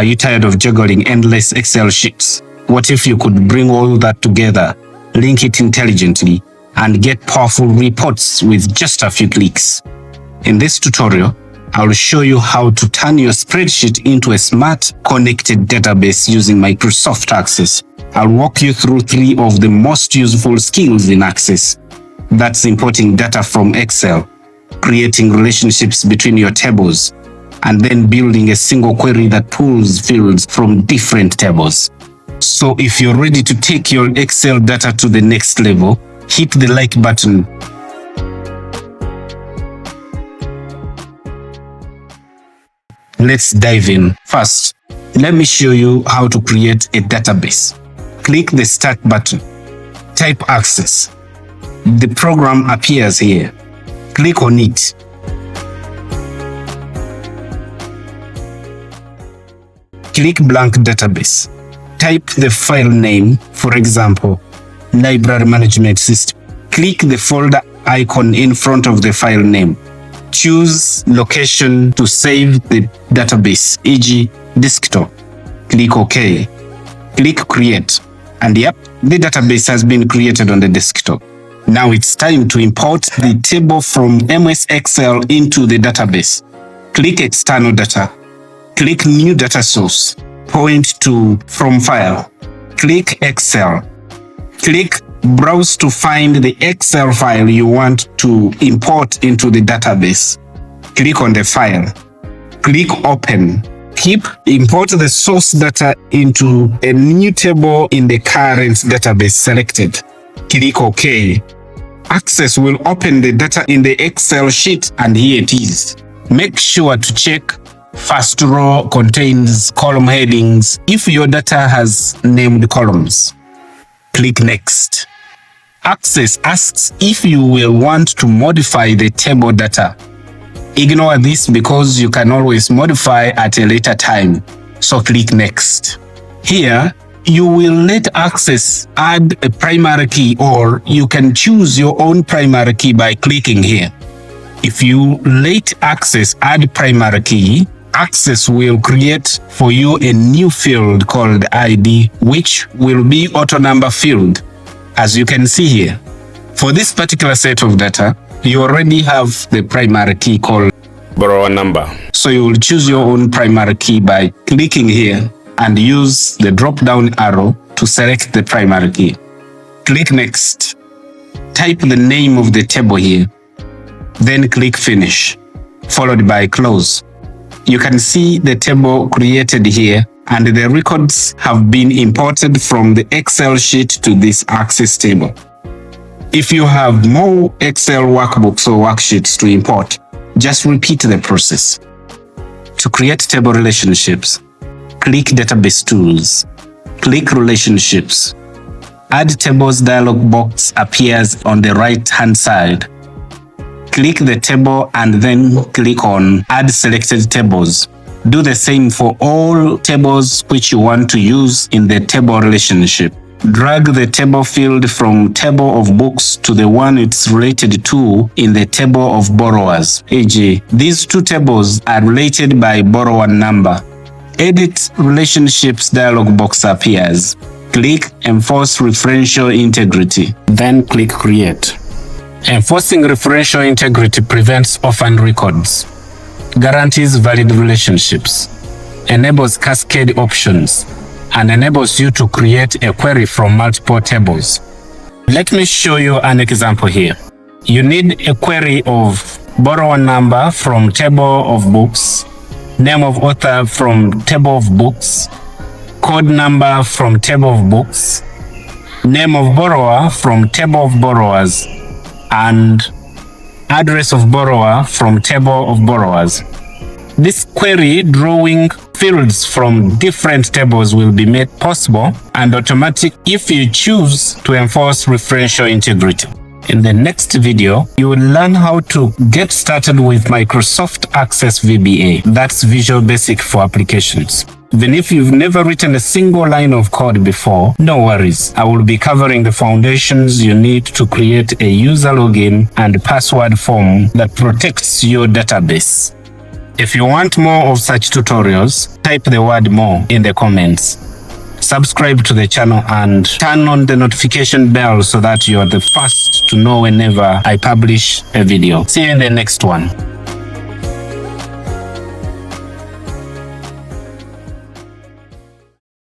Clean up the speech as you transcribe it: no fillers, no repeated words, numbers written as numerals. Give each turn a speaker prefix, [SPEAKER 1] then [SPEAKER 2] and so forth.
[SPEAKER 1] Are you tired of juggling endless Excel sheets? What if you could bring all that together, link it intelligently, and get powerful reports with just a few clicks? In this tutorial, I'll show you how to turn your spreadsheet into a smart, connected database using Microsoft Access. I'll walk you through 3 of the most useful skills in Access. That's importing data from Excel, creating relationships between your tables, and then building a single query that pulls fields from different tables. So if you're ready to take your Excel data to the next level, hit the like button. Let's dive in. First, let me show you how to create a database. Click the Start button. Type Access. The program appears here. Click on it. Click Blank Database. Type the file name, for example, Library Management System. Click the folder icon in front of the file name. Choose location to save the database, e.g. desktop. Click OK. Click Create. And yep, the database has been created on the desktop. Now it's time to import the table from MS Excel into the database. Click External Data. Click New Data Source. Point to From File. Click Excel. Click Browse to find the Excel file you want to import into the database. Click on the file. Click Open. Import the source data into a new table in the current database selected. Click OK. Access will open the data in the Excel sheet, and here it is. Make sure to check first row contains column headings if your data has named columns. Click Next. Access asks if you will want to modify the table data. Ignore this because you can always modify at a later time, so click Next. Here, you will let Access add a primary key, or you can choose your own primary key by clicking here. If you let Access add primary key, Access will create for you a new field called ID, which will be auto number field, as you can see here. For this particular set of data, you already have the primary key called borrower number. So you will choose your own primary key by clicking here and use the drop-down arrow to select the primary key. Click Next. Type the name of the table here. Then click Finish, followed by Close. You can see the table created here, and the records have been imported from the Excel sheet to this Access table. If you have more Excel workbooks or worksheets to import, just repeat the process. To create table relationships, click Database Tools. Click Relationships. Add Tables dialog box appears on the right-hand side. Click the table and then click on Add Selected Tables. Do the same for all tables which you want to use in the table relationship. Drag the table field from Table of Books to the one it's related to in the Table of Borrowers, e.g. these two tables are related by borrower number. Edit Relationships dialog box appears. Click Enforce Referential Integrity, then click Create. Enforcing referential integrity prevents orphan records, guarantees valid relationships, enables cascade options, and enables you to create a query from multiple tables. Let me show you an example here. You need a query of borrower number from Table of Books, name of author from Table of Books, code number from Table of Books, name of borrower from Table of Borrowers, and address of borrower from Table of Borrowers. This query drawing fields from different tables will be made possible and automatic if you choose to enforce referential integrity. In the next video, you will learn how to get started with Microsoft Access VBA. That's Visual Basic for applications. Even if you've never written a single line of code before, no worries. I will be covering the foundations you need to create a user login and password form that protects your database. If you want more of such tutorials, type the word more in the comments. Subscribe to the channel and turn on the notification bell so that you are the first to know whenever I publish a video. See you in the next one.